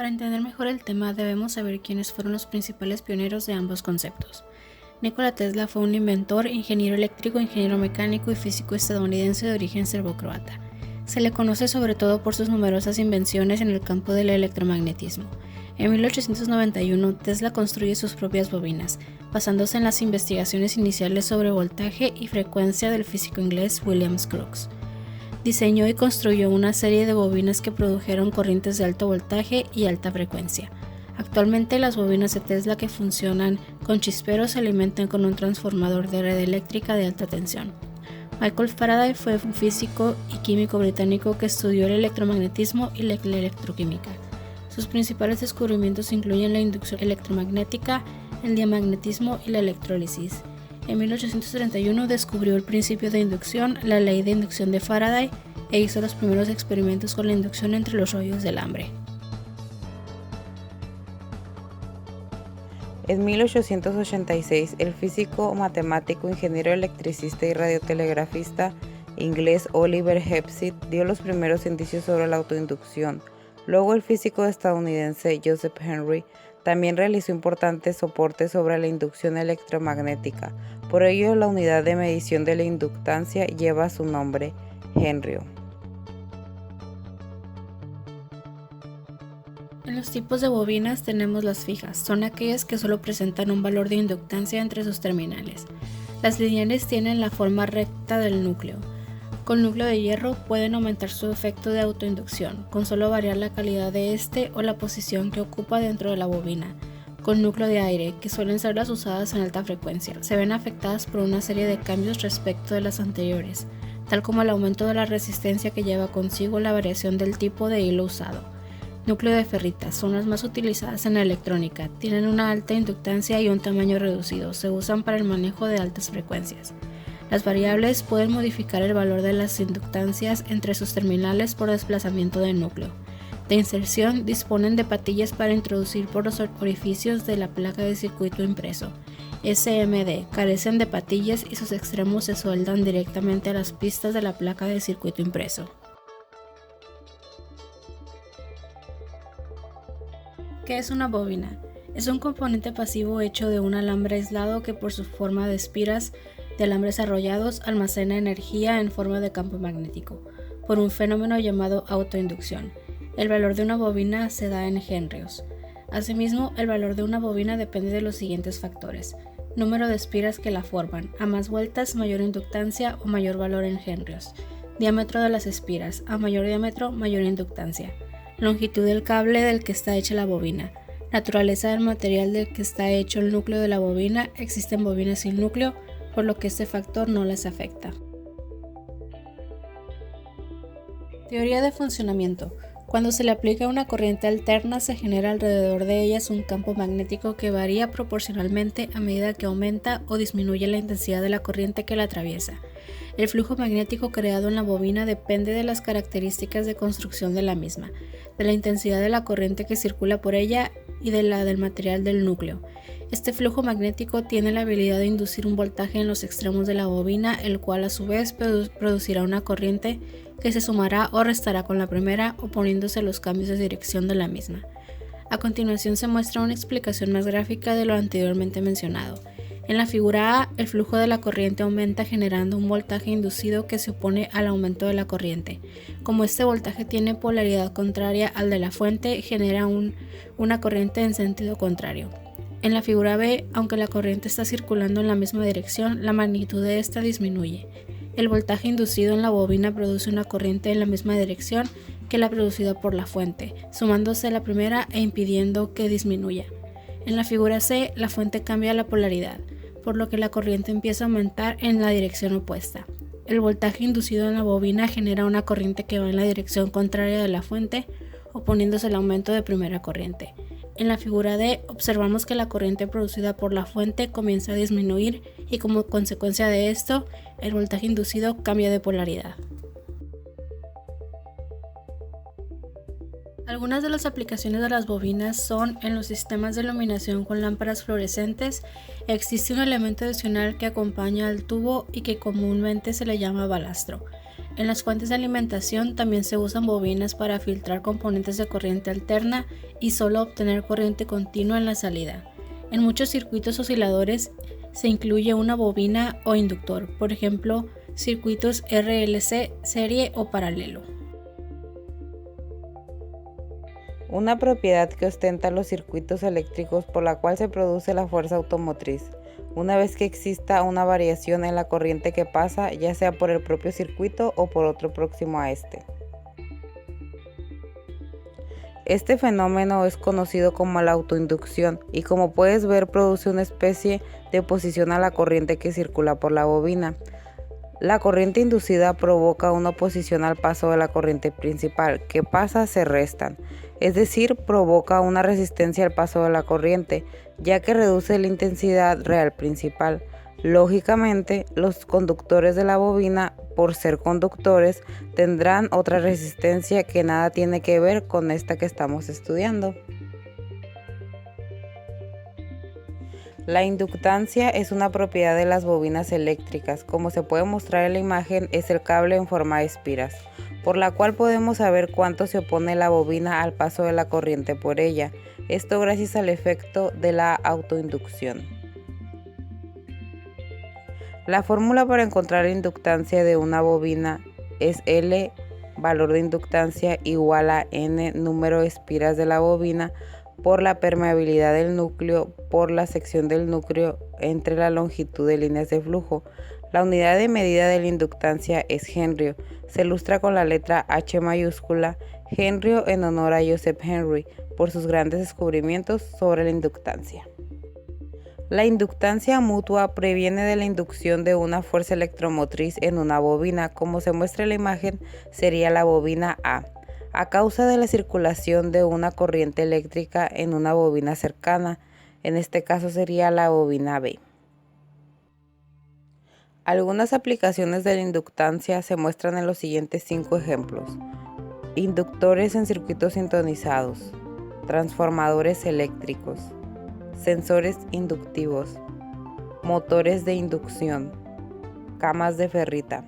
Para entender mejor el tema debemos saber quiénes fueron los principales pioneros de ambos conceptos. Nikola Tesla fue un inventor, ingeniero eléctrico, ingeniero mecánico y físico estadounidense de origen serbocroata. Se le conoce sobre todo por sus numerosas invenciones en el campo del electromagnetismo. En 1891, Tesla construye sus propias bobinas, basándose en las investigaciones iniciales sobre voltaje y frecuencia del físico inglés William Crookes. Diseñó y construyó una serie de bobinas que produjeron corrientes de alto voltaje y alta frecuencia. Actualmente las bobinas de Tesla que funcionan con chisperos se alimentan con un transformador de red eléctrica de alta tensión. Michael Faraday fue un físico y químico británico que estudió el electromagnetismo y la electroquímica. Sus principales descubrimientos incluyen la inducción electromagnética, el diamagnetismo y la electrólisis. En 1831 descubrió el principio de inducción, la ley de inducción de Faraday, e hizo los primeros experimentos con la inducción entre los rollos de alambre. En 1886, el físico, matemático, ingeniero electricista y radiotelegrafista inglés Oliver Hepsit dio los primeros indicios sobre la autoinducción. Luego el físico estadounidense Joseph Henry también realizó importantes soportes sobre la inducción electromagnética. Por ello, la unidad de medición de la inductancia lleva su nombre, Henry. En los tipos de bobinas tenemos las fijas, son aquellas que solo presentan un valor de inductancia entre sus terminales. Las lineales tienen la forma recta del núcleo. Con núcleo de hierro pueden aumentar su efecto de autoinducción, con solo variar la calidad de este o la posición que ocupa dentro de la bobina. Con núcleo de aire, que suelen ser las usadas en alta frecuencia, se ven afectadas por una serie de cambios respecto de las anteriores, tal como el aumento de la resistencia que lleva consigo la variación del tipo de hilo usado. Núcleo de ferrita son las más utilizadas en la electrónica, tienen una alta inductancia y un tamaño reducido, se usan para el manejo de altas frecuencias. Las variables pueden modificar el valor de las inductancias entre sus terminales por desplazamiento del núcleo. De inserción disponen de patillas para introducir por los orificios de la placa de circuito impreso. SMD carecen de patillas y sus extremos se sueldan directamente a las pistas de la placa de circuito impreso. ¿Qué es una bobina? Es un componente pasivo hecho de un alambre aislado que por su forma de espiras de alambres arrollados almacena energía en forma de campo magnético, por un fenómeno llamado autoinducción. El valor de una bobina se da en henrios. Asimismo, el valor de una bobina depende de los siguientes factores: número de espiras que la forman, a más vueltas mayor inductancia o mayor valor en henrios; diámetro de las espiras, a mayor diámetro mayor inductancia; longitud del cable del que está hecha la bobina; naturaleza del material del que está hecho el núcleo de la bobina. Existen bobinas sin núcleo, por lo que este factor no les afecta. Teoría de funcionamiento. Cuando se le aplica una corriente alterna, se genera alrededor de ellas un campo magnético que varía proporcionalmente a medida que aumenta o disminuye la intensidad de la corriente que la atraviesa. El flujo magnético creado en la bobina depende de las características de construcción de la misma, de la intensidad de la corriente que circula por ella y de la del material del núcleo. Este flujo magnético tiene la habilidad de inducir un voltaje en los extremos de la bobina, el cual a su vez producirá una corriente que se sumará o restará con la primera, oponiéndose a los cambios de dirección de la misma. A continuación se muestra una explicación más gráfica de lo anteriormente mencionado. En la figura A, el flujo de la corriente aumenta generando un voltaje inducido que se opone al aumento de la corriente. Como este voltaje tiene polaridad contraria al de la fuente, genera una corriente en sentido contrario. En la figura B, aunque la corriente está circulando en la misma dirección, la magnitud de esta disminuye. El voltaje inducido en la bobina produce una corriente en la misma dirección que la producida por la fuente, sumándose a la primera e impidiendo que disminuya. En la figura C, la fuente cambia la polaridad, por lo que la corriente empieza a aumentar en la dirección opuesta. El voltaje inducido en la bobina genera una corriente que va en la dirección contraria de la fuente, oponiéndose al aumento de primera corriente. En la figura D observamos que la corriente producida por la fuente comienza a disminuir y como consecuencia de esto, el voltaje inducido cambia de polaridad. Algunas de las aplicaciones de las bobinas son en los sistemas de iluminación con lámparas fluorescentes. Existe un elemento adicional que acompaña al tubo y que comúnmente se le llama balastro. En las fuentes de alimentación también se usan bobinas para filtrar componentes de corriente alterna y solo obtener corriente continua en la salida. En muchos circuitos osciladores se incluye una bobina o inductor, por ejemplo, circuitos RLC, serie o paralelo. Una propiedad que ostenta los circuitos eléctricos por la cual se produce la fuerza automotriz, una vez que exista una variación en la corriente que pasa, ya sea por el propio circuito o por otro próximo a este. Este fenómeno es conocido como la autoinducción y, como puedes ver, produce una especie de oposición a la corriente que circula por la bobina. La corriente inducida provoca una oposición al paso de la corriente principal, que pasa se restan, es decir, provoca una resistencia al paso de la corriente, ya que reduce la intensidad real principal. Lógicamente, los conductores de la bobina, por ser conductores, tendrán otra resistencia que nada tiene que ver con esta que estamos estudiando. La inductancia es una propiedad de las bobinas eléctricas. Como se puede mostrar en la imagen, es el cable en forma de espiras, por la cual podemos saber cuánto se opone la bobina al paso de la corriente por ella. Esto gracias al efecto de la autoinducción. La fórmula para encontrar la inductancia de una bobina es L, valor de inductancia, igual a N, número de espiras de la bobina, por la permeabilidad del núcleo, por la sección del núcleo entre la longitud de líneas de flujo. La unidad de medida de la inductancia es Henry. Se ilustra con la letra H mayúscula, Henry en honor a Joseph Henry, por sus grandes descubrimientos sobre la inductancia. La inductancia mutua previene de la inducción de una fuerza electromotriz en una bobina. Como se muestra en la imagen, sería la bobina a causa de la circulación de una corriente eléctrica en una bobina cercana. En este caso sería la bobina B. Algunas aplicaciones de la inductancia se muestran en los siguientes 5 ejemplos: inductores en circuitos sintonizados, transformadores eléctricos, sensores inductivos, motores de inducción, camas de ferrita.